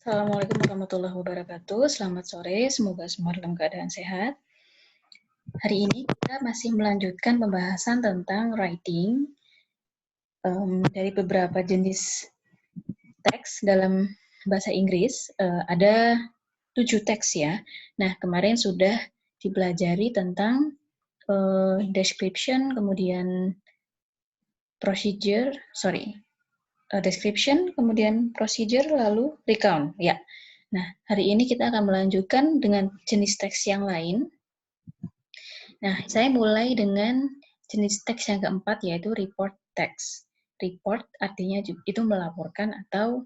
Assalamualaikum warahmatullahi wabarakatuh. Selamat sore, semoga semua dalam keadaan sehat. Hari ini kita masih melanjutkan pembahasan tentang writing dari beberapa jenis teks dalam bahasa Inggris. Ada 7 teks ya. Nah, kemarin sudah dipelajari tentang description, kemudian description, kemudian procedure, lalu recount. Ya. Nah, hari ini kita akan melanjutkan dengan jenis teks yang lain. Nah, saya mulai dengan jenis teks yang keempat, yaitu report text. Report artinya itu melaporkan atau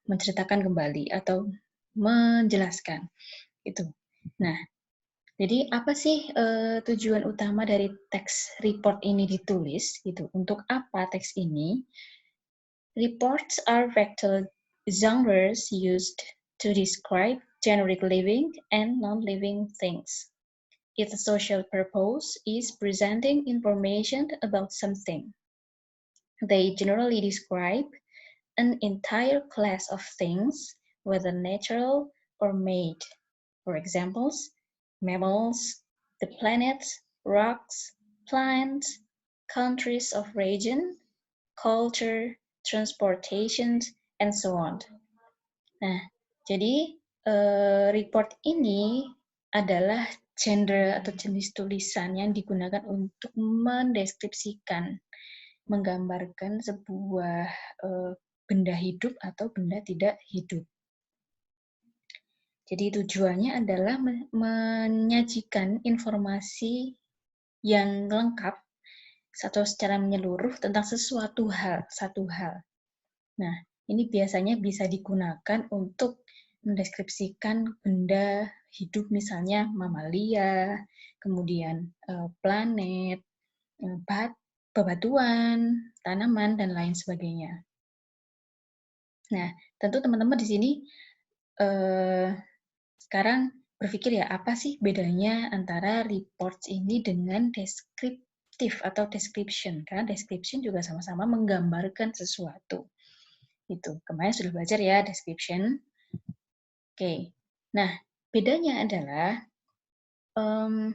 menceritakan kembali atau menjelaskan. Itu. Nah, jadi apa sih tujuan utama dari teks report ini ditulis? Gitu. Untuk apa teks ini? Reports are vector genres used to describe generic living and non-living things. Its social purpose is presenting information about something. They generally describe an entire class of things, whether natural or made. For examples, mammals, the planets, rocks, plants, countries of region, culture, transportation, and so on. Nah, jadi report ini adalah genre atau jenis tulisan yang digunakan untuk mendeskripsikan, menggambarkan sebuah benda hidup atau benda tidak hidup. Jadi tujuannya adalah menyajikan informasi yang lengkap atau secara menyeluruh tentang satu hal. Nah, ini biasanya bisa digunakan untuk mendeskripsikan benda hidup, misalnya mamalia, kemudian planet, bebatuan, tanaman, dan lain sebagainya. Nah, tentu teman-teman di sini sekarang berpikir ya, apa sih bedanya antara reports ini dengan deskriptif atau description? Karena description juga sama-sama menggambarkan sesuatu. Itu kemarin sudah belajar ya description. Oke, nah bedanya adalah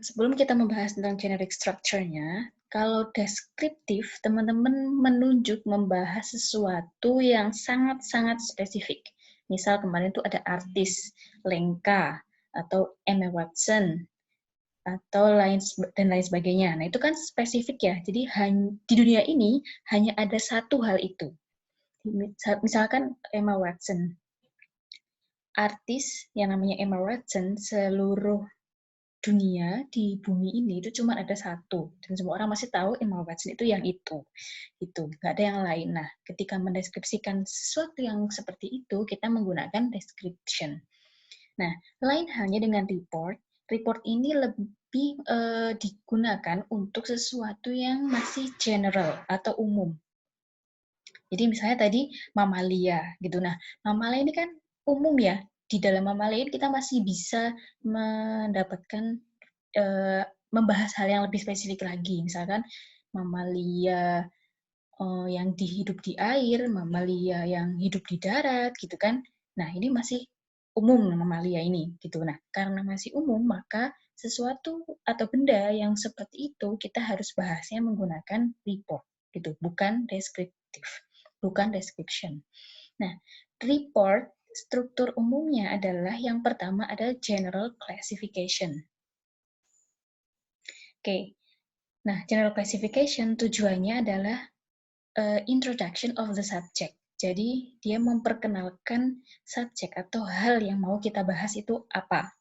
sebelum kita membahas tentang generic structure-nya, kalau deskriptif teman-teman menunjuk membahas sesuatu yang sangat-sangat spesifik. Misal kemarin itu ada artis Lenka atau Emma Watson atau lain sebagainya. Nah itu kan spesifik ya. Jadi di dunia ini hanya ada satu hal itu. Misalkan Emma Watson, artis yang namanya Emma Watson, seluruh dunia di bumi ini itu cuma ada satu, dan semua orang masih tahu Emma Watson itu yang itu, nggak ada yang lain. Nah, ketika mendeskripsikan sesuatu yang seperti itu, kita menggunakan description. Nah, lain halnya dengan report. Report ini lebih digunakan untuk sesuatu yang masih general atau umum. Jadi misalnya tadi mamalia gitu. Nah, mamalia ini kan umum ya. Di dalam mamalia kita masih bisa mendapatkan membahas hal yang lebih spesifik lagi. Misalkan mamalia yang hidup di air, mamalia yang hidup di darat gitu kan. Nah, ini masih umum mamalia ini gitu. Nah, karena masih umum maka sesuatu atau benda yang seperti itu kita harus bahasnya menggunakan report gitu, bukan deskriptif. Bukan description. Nah, report struktur umumnya adalah yang pertama ada general classification. Oke. Nah, general classification tujuannya adalah introduction of the subject. Jadi, dia memperkenalkan subjek atau hal yang mau kita bahas itu apa.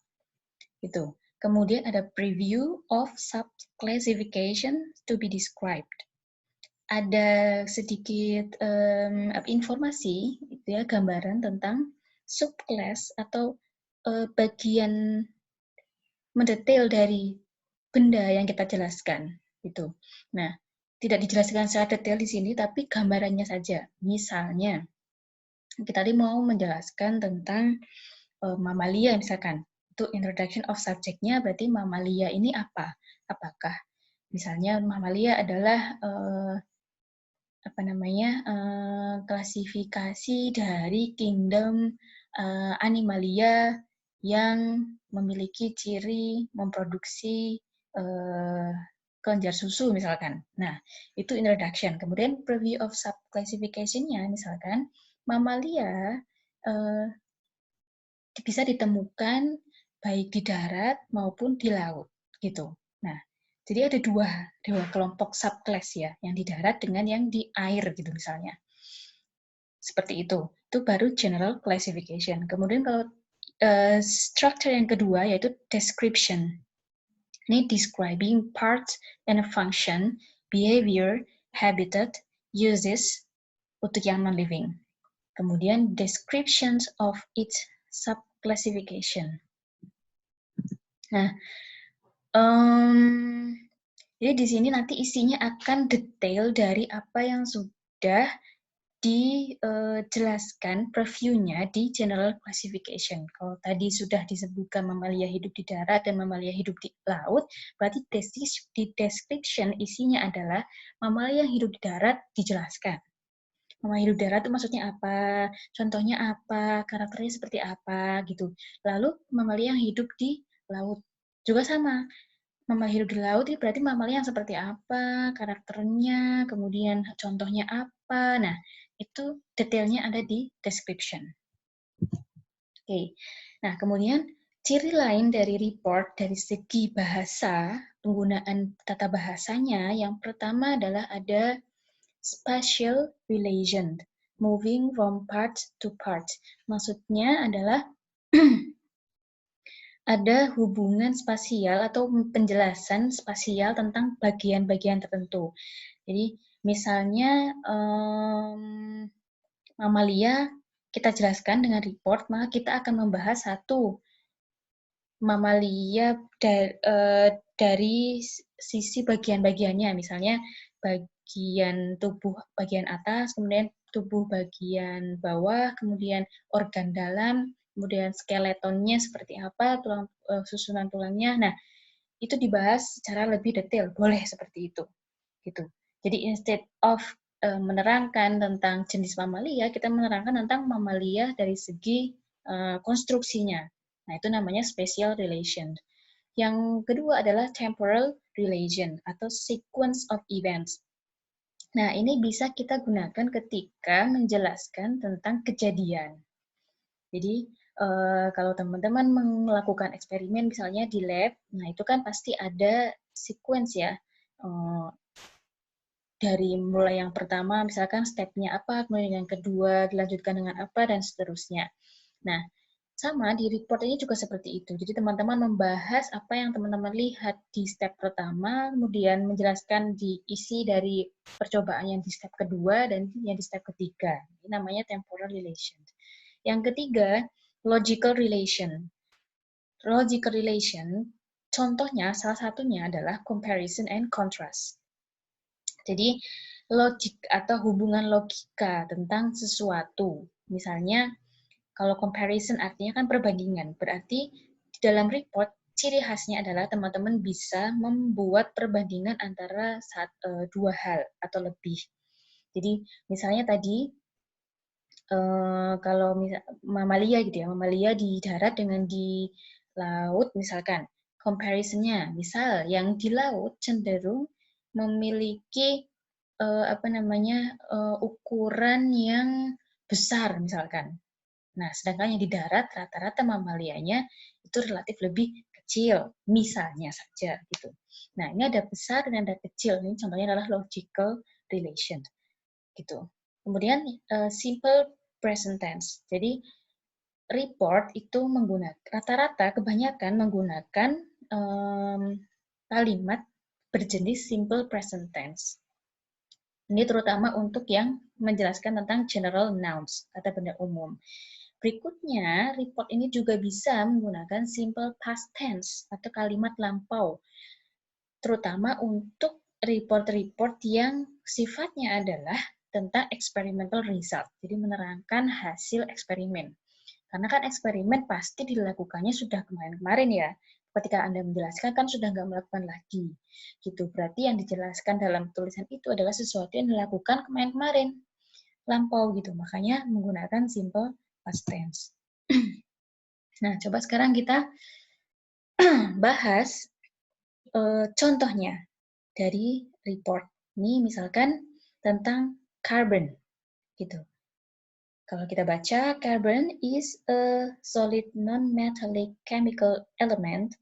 Itu. Kemudian ada preview of sub-classification to be described. Ada sedikit informasi, ya, gambaran tentang subclass atau bagian mendetail dari benda yang kita jelaskan. Gitu. Nah, tidak dijelaskan secara detail di sini, tapi gambarannya saja. Misalnya, kita tadi mau menjelaskan tentang mamalia misalkan. Itu introduction of subject-nya berarti mamalia ini apa? Apakah misalnya mamalia adalah klasifikasi dari kingdom Animalia yang memiliki ciri memproduksi kelenjar susu misalkan. Nah, itu introduction. Kemudian preview of subclassification-nya misalkan mamalia bisa ditemukan baik di darat maupun di laut gitu. Nah, jadi ada dua kelompok subclass ya, yang di darat dengan yang di air gitu misalnya. Seperti itu. Itu baru general classification. Kemudian kalau structure yang kedua yaitu description. Ini describing parts and function, behavior, habitat, uses untuk yang non-living. Kemudian descriptions of each subclassification. Nah, jadi di sini nanti isinya akan detail dari apa yang sudah dijelaskan previewnya di general classification. Kalau tadi sudah disebutkan mamalia hidup di darat dan mamalia hidup di laut, berarti di description isinya adalah mamalia yang hidup di darat dijelaskan. Mamalia hidup di darat itu maksudnya apa, contohnya apa, karakternya seperti apa, gitu. Lalu mamalia yang hidup di laut juga sama. Mamalia hidup di laut itu berarti mamalia yang seperti apa, karakternya, kemudian contohnya apa. Nah, itu detailnya ada di description. Oke. Nah, kemudian ciri lain dari report dari segi bahasa, penggunaan tata bahasanya, yang pertama adalah ada spatial relation, moving from part to part. Maksudnya adalah ada hubungan spasial atau penjelasan spasial tentang bagian-bagian tertentu. Jadi misalnya mamalia kita jelaskan dengan report, maka kita akan membahas satu mamalia dari sisi bagian-bagiannya, misalnya bagian tubuh bagian atas, kemudian tubuh bagian bawah, kemudian organ dalam, kemudian skeletonnya seperti apa, susunan tulangnya. Nah, itu dibahas secara lebih detail, boleh seperti itu. Gitu. Jadi instead of menerangkan tentang jenis mamalia, kita menerangkan tentang mamalia dari segi konstruksinya. Nah, itu namanya spatial relation. Yang kedua adalah temporal relation atau sequence of events. Nah, ini bisa kita gunakan ketika menjelaskan tentang kejadian. Jadi, kalau teman-teman melakukan eksperimen misalnya di lab, nah itu kan pasti ada sequence ya. Dari mulai yang pertama, misalkan step-nya apa, kemudian yang kedua dilanjutkan dengan apa, dan seterusnya. Nah, sama di report ini juga seperti itu. Jadi teman-teman membahas apa yang teman-teman lihat di step pertama, kemudian menjelaskan di isi dari percobaan yang di step kedua dan yang di step ketiga. Ini namanya temporal relation. Yang ketiga, logical relation. Logical relation, contohnya salah satunya adalah comparison and contrast. Jadi logik atau hubungan logika tentang sesuatu. Misalnya kalau comparison artinya kan perbandingan. Berarti di dalam report ciri khasnya adalah teman-teman bisa membuat perbandingan antara dua hal atau lebih. Jadi misalnya tadi kalau mamalia gitu ya, mamalia di darat dengan di laut misalkan. Comparison-nya, misal yang di laut cenderung memiliki ukuran yang besar misalkan. Nah, sedangkan yang di darat rata-rata mamalianya itu relatif lebih kecil, misalnya saja gitu. Nah, ini ada besar dan ada kecil. Ini contohnya adalah logical relation gitu. Kemudian simple present tense. Jadi report itu menggunakan rata-rata kebanyakan menggunakan kalimat berjenis simple present tense. Ini terutama untuk yang menjelaskan tentang general nouns, kata benda umum. Berikutnya, report ini juga bisa menggunakan simple past tense atau kalimat lampau, terutama untuk report-report yang sifatnya adalah tentang experimental result, jadi menerangkan hasil eksperimen. Karena kan eksperimen pasti dilakukannya sudah kemarin-kemarin ya, ketika Anda menjelaskan kan sudah nggak melakukan lagi. Gitu. Berarti yang dijelaskan dalam tulisan itu adalah sesuatu yang dilakukan kemarin-kemarin, lampau gitu. Makanya menggunakan simple past tense. Nah, coba sekarang kita bahas contohnya dari report. Ini misalkan tentang carbon gitu. Kalau kita baca, carbon is a solid non-metallic chemical element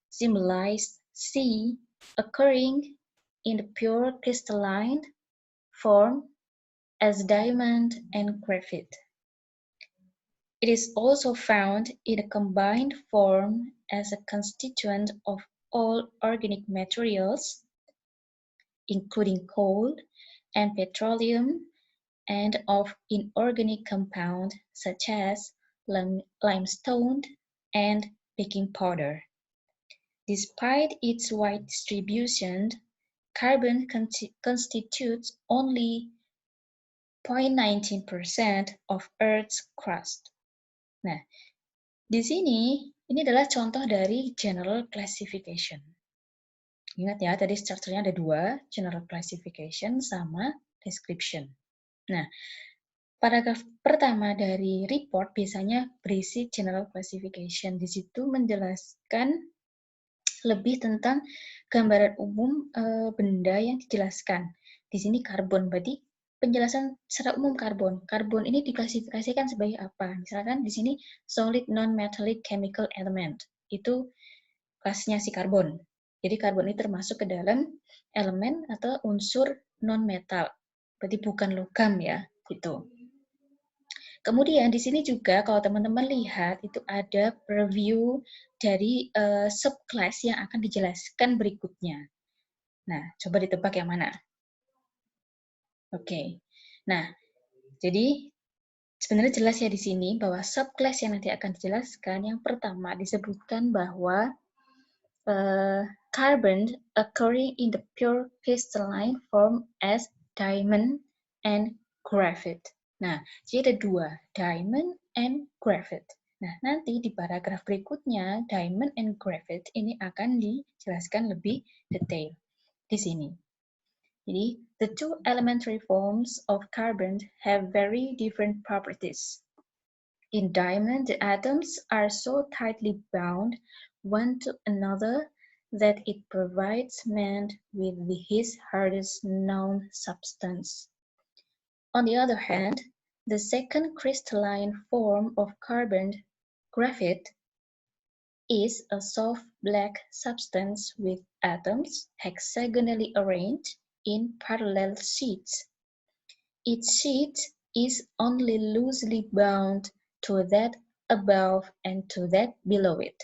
symbolized C occurring in the pure crystalline form as diamond and graphite. It is also found in a combined form as a constituent of all organic materials, including coal and petroleum, and of inorganic compounds such as limestone and baking powder. Despite its wide distribution, carbon constitutes only 0.19% of Earth's crust. Nah, di sini ini adalah contoh dari general classification. Ingat ya, tadi structure-nya ada dua, general classification sama description. Nah, paragraf pertama dari report biasanya berisi general classification. Di situ menjelaskan lebih tentang gambaran umum benda yang dijelaskan. Di sini karbon, berarti penjelasan secara umum karbon. Karbon ini diklasifikasikan sebagai apa? Misalkan di sini solid non-metallic chemical element. Itu kelasnya si karbon. Jadi karbon ini termasuk ke dalam elemen atau unsur non-metal. Berarti bukan logam ya, gitu. Kemudian di sini juga kalau teman-teman lihat itu ada preview dari subclass yang akan dijelaskan berikutnya. Nah, coba ditebak yang mana? Oke. Nah, jadi sebenarnya jelas ya di sini bahwa subclass yang nanti akan dijelaskan yang pertama disebutkan bahwa carbon occurring in the pure crystalline form as diamond and graphite. Nah, jadi ada dua, diamond and graphite. Nah, nanti di paragraf berikutnya, diamond and graphite ini akan dijelaskan lebih detail di sini. Jadi, the two elementary forms of carbon have very different properties. In diamond, the atoms are so tightly bound one to another that it provides man with his hardest known substance. On the other hand, the second crystalline form of carbon, graphite, is a soft black substance with atoms hexagonally arranged in parallel sheets. Each sheet is only loosely bound to that above and to that below it,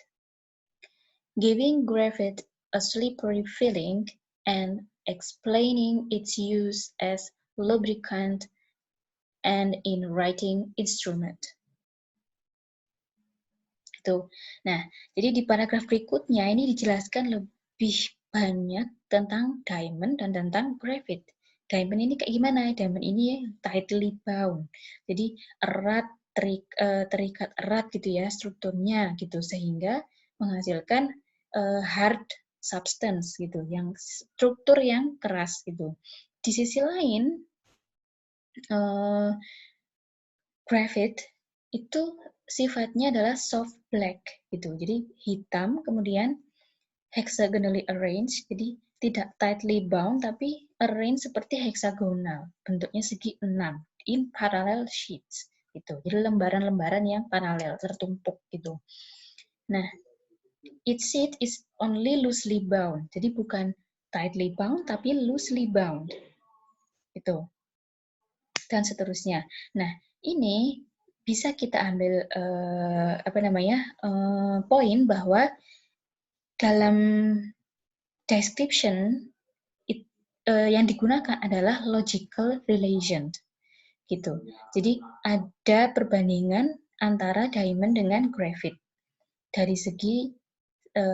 giving graphite a slippery feeling and explaining its use as lubricant and in writing instrument. Itu. Nah, jadi di paragraf berikutnya ini dijelaskan lebih banyak tentang diamond dan tentang graphite. Diamond ini kayak gimana? Diamond ini tightly bound. Jadi erat, terikat erat gitu ya strukturnya gitu sehingga menghasilkan hard substance gitu, yang struktur yang keras gitu. Di sisi lain, graphite itu sifatnya adalah soft black gitu. Jadi hitam kemudian hexagonally arranged, jadi tidak tightly bound tapi arranged seperti hexagonal, bentuknya segi 6 in parallel sheets gitu. Jadi lembaran-lembaran yang paralel tertumpuk gitu. Nah, each sheet is only loosely bound. Jadi bukan tightly bound tapi loosely bound. Itu. Dan seterusnya. Nah, ini bisa kita ambil poin bahwa dalam description yang digunakan adalah logical relation gitu. Jadi ada perbandingan antara diamond dengan graphite dari segi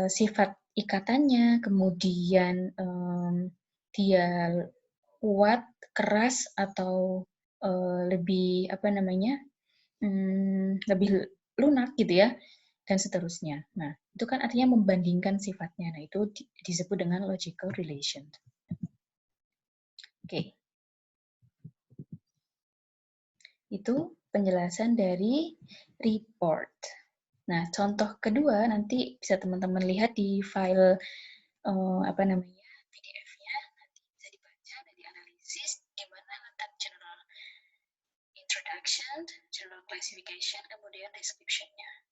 sifat ikatannya, kemudian dia kuat, keras atau lebih lebih lunak gitu ya. dan seterusnya. Nah, itu kan artinya membandingkan sifatnya. Nah, itu disebut dengan logical relation. Oke. Itu penjelasan dari report. Nah, contoh kedua nanti bisa teman-teman lihat di file PDF-nya, nanti bisa dibaca dari analisis di mana letak general introduction, general classification, kemudian description-nya.